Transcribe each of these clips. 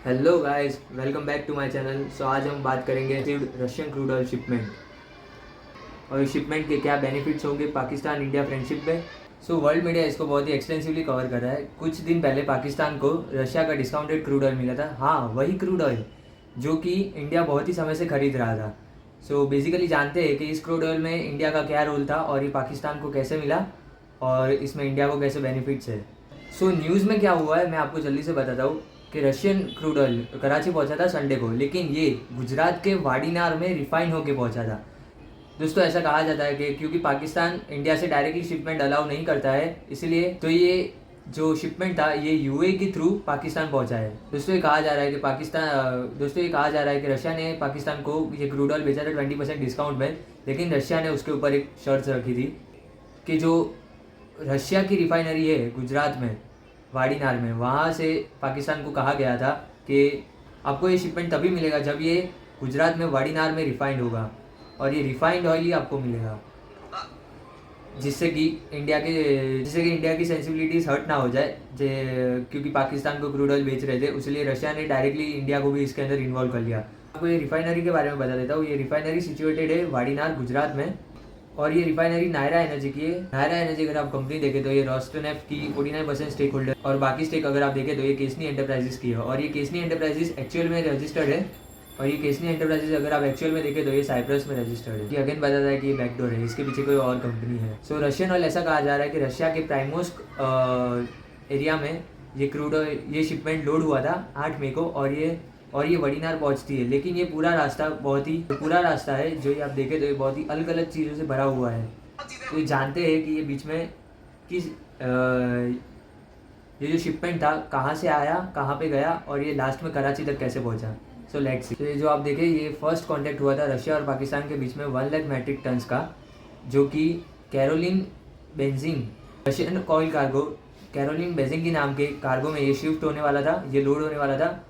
Hello guys, welcome back to my channel. So आज हम बात करेंगे रशियन क्रूड ऑयल शिपमेंट और इस शिपमेंट के क्या बेनिफिट्स होंगे पाकिस्तान इंडिया फ्रेंडशिप में। सो वर्ल्ड मीडिया इसको बहुत ही एक्सटेंसिवली कवर कर रहा है। कुछ दिन पहले पाकिस्तान को रशिया का डिस्काउंटेड क्रूड ऑयल मिला था। हाँ, वही क्रूड ऑयल जो कि इंडिया बहुत ही समय से खरीद रहा था। सो बेसिकली जानते हैं कि इस क्रूड ऑयल में इंडिया का क्या रोल था और ये पाकिस्तान को कैसे मिला और इसमें इंडिया को कैसे बेनिफिट्स है। सो न्यूज़ में क्या हुआ है मैं आपको जल्दी से बताता हूँ कि रशियन क्रूड ऑयल कराची पहुंचा था संडे को, लेकिन ये गुजरात के वाडीनार में रिफाइन होके पहुंचा था। दोस्तों, ऐसा कहा जाता है कि क्योंकि पाकिस्तान इंडिया से डायरेक्टली शिपमेंट अलाउ नहीं करता है, इसलिए तो ये जो शिपमेंट था ये यूए के थ्रू पाकिस्तान पहुंचा है। दोस्तों, ये कहा जा रहा है कि रशिया ने पाकिस्तान को ये क्रूड ऑयल बेचा था 20% डिस्काउंट में, लेकिन रशिया ने उसके ऊपर एक शर्त रखी थी कि जो रशिया की रिफाइनरी है गुजरात में वाडीनार में, वहाँ से पाकिस्तान को कहा गया था कि आपको ये शिपमेंट तभी मिलेगा जब ये गुजरात में वाडीनार में रिफाइंड होगा और ये रिफाइंड ऑयल ही आपको मिलेगा, जिससे कि इंडिया की सेंसिबिलिटीज़ हर्ट ना हो जाए। क्योंकि पाकिस्तान को क्रूड ऑयल बेच रहे थे, इसलिए रशिया ने डायरेक्टली इंडिया को भी इसके अंदर इन्वॉल्व कर लिया। आपको ये रिफाइनरी के बारे में बता देता हूँ। ये रिफाइनरी सिचुएटेड है वाडीनार गुजरात में और ये रिफाइनरी नायरा एनर्जी की है। नायरा एनर्जी अगर आप कंपनी देखें तो ये रोस्टेनेफ्ट की 49% स्टेक होल्डर और बाकी स्टेक अगर आप देखें तो ये केसनी एंटरप्राइजेस की है और ये केसनी एंटरप्राइजेस एक्चुअल में रजिस्टर्ड है। और ये केसनी एंटरप्राइजेस अगर आप एक्चुअल में देखें तो ये साइप्रस में रजिस्टर्ड है। ये अगेन बताता है कि ये बैकडोर है, इसके पीछे कोई और कंपनी है। सो रशियन ऑयल, ऐसा कहा जा रहा है कि रशिया के प्राइमोस्क एरिया में ये क्रूड ऑयल ये शिपमेंट लोड हुआ था 8 मई को और ये वडीनार पहुंचती है। लेकिन ये पूरा रास्ता है जो ये आप देखें तो ये बहुत ही अलग अलग चीज़ों से भरा हुआ है। तो ये जानते हैं कि ये बीच में किस ये जो शिपमेंट था कहाँ से आया, कहाँ पे गया और ये लास्ट में कराची तक कैसे पहुंचा। So let's see. तो ये जो आप देखें ये फर्स्ट कॉन्टैक्ट हुआ था रशिया और पाकिस्तान के बीच में 1 लाख मैट्रिक टन्स का, जो कि कैरोलिन बेंजिंग रशियन ऑयल कार्गो कैरोलिन बेंजिंग के नाम के कार्गो में ये शिफ्ट होने वाला था, ये लोड होने वाला था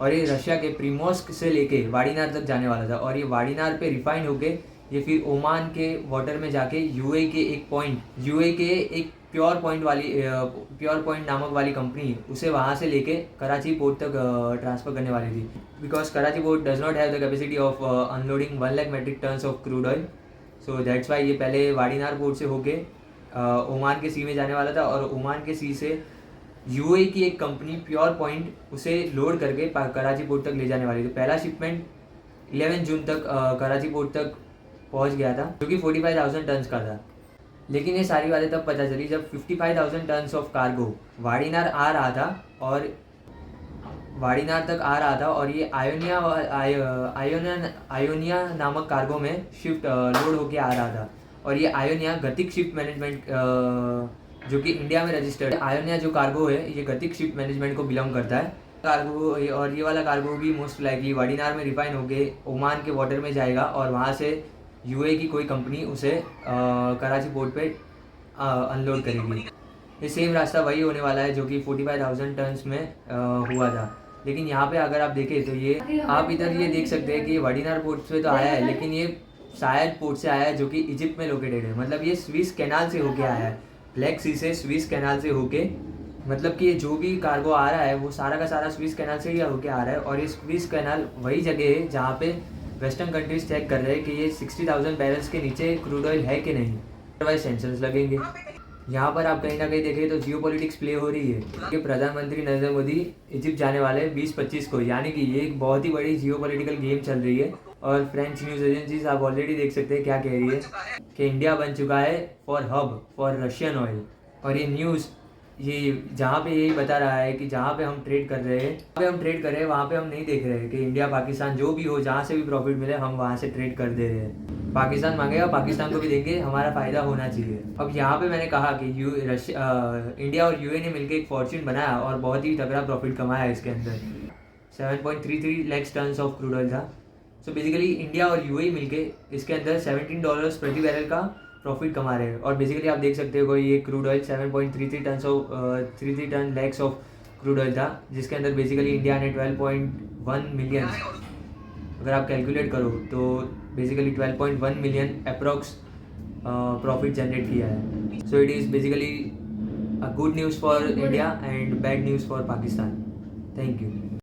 और ये रशिया के प्रीमोस्क से लेके वाडीनार तक जाने वाला था और ये वाडीनार पे रिफाइंड होके ये फिर ओमान के वाटर में जाके यूए के एक प्योर पॉइंट नामक वाली कंपनी उसे वहाँ से लेके कराची पोर्ट तक ट्रांसफ़र करने वाली थी। Because Karachi port does not have the capacity of unloading 1 lakh metric tons of crude oil. So that's why ये पहले वाडीनार पोर्ट से होके ओमान के सी में जाने वाला था और ओमान के सी से यूए की एक कंपनी प्योर पॉइंट उसे लोड करके कराची पोर्ट तक ले जाने वाली थी। पहला शिपमेंट 11 जून तक कराची पोर्ट तक पहुंच गया था, जो कि 45,000 टन्स का था। लेकिन ये सारी बातें तब पता चली जब 55,000 टन्स ऑफ कार्गो वाडीनार आ रहा था और ये आयोनिया नामक कार्गो में शिफ्ट लोड होके आ रहा था। और ये आयोनिया गतिक शिप मैनेजमेंट जो कि इंडिया में रजिस्टर्ड है। आयोनिया जो कार्गो है ये गतिक शिप मैनेजमेंट को बिलोंग करता है कार्गो, और ये वाला कार्गो भी मोस्ट लाइकली वाडीनार में रिफाइन होके ओमान के वाटर में जाएगा और वहाँ से यूए की कोई कंपनी उसे कराची पोर्ट पे अनलोड करेगी। ये सेम रास्ता वही होने वाला है जो कि 45,000 टन्स में हुआ था। लेकिन यहाँ पे अगर आप देखें तो ये आप इधर ये देख सकते हैं कि वाडीनार पोर्ट पे तो आया है, लेकिन ये शायद पोर्ट से आया है जो कि इजिप्ट में लोकेटेड है। मतलब ये स्विस कैनाल से होके आया है, ब्लैक सी से स्विस कैनाल से होके, मतलब कि ये जो भी कार्गो आ रहा है वो सारा का सारा स्विस कैनाल से ही होके आ रहा है। और ये स्विस कैनाल वही जगह है जहाँ पे वेस्टर्न कंट्रीज चेक कर रहे हैं कि ये 60,000 बैरल्स के नीचे क्रूड ऑयल है कि नहीं, अदरवाइज सेंक्शंस लगेंगे। यहाँ पर आप कहीं ना कहीं देखें तो जियो पॉलिटिक्स प्ले हो रही है कि प्रधानमंत्री नरेंद्र मोदी इजिप्ट जाने वाले हैं 20-25 को, यानी कि ये एक बहुत ही बड़ी जियो पॉलिटिकल गेम चल रही है। और फ्रेंच न्यूज़ एजेंसीज आप ऑलरेडी देख सकते हैं क्या कह रही है कि इंडिया बन चुका है हब फॉर रशियन ऑयल। और ये न्यूज़ ये जहाँ पे यही बता रहा है कि जहाँ पे हम ट्रेड कर रहे हैं वहाँ पे हम नहीं देख रहे हैं कि इंडिया पाकिस्तान जो भी हो, जहाँ से भी प्रॉफिट मिले हम वहाँ से ट्रेड कर दे रहे हैं। पाकिस्तान मांगेगा, पाकिस्तान को भी देंगे, हमारा फ़ायदा होना चाहिए। अब यहाँ पे मैंने कहा कि इंडिया और यूए ने मिलकर एक फॉर्च्यून बनाया और बहुत ही तगड़ा प्रॉफिट कमाया। इसके अंदर 7.33 lakh turns of crude oil था। सो बेसिकली इंडिया और यूए मिलके इसके अंदर $17 प्रति बैरल का प्रॉफिट कमा रहे हैं। और बेसिकली आप देख सकते हो ये crude oil 7.33 ton lakhs of crude oil था, जिसके अंदर बेसिकली इंडिया ने 12.1 मिलियन, अगर आप कैलकुलेट करो तो basically 12.1 million approx profit generate किया है। So it is basically a good news for India and bad news for Pakistan. Thank you.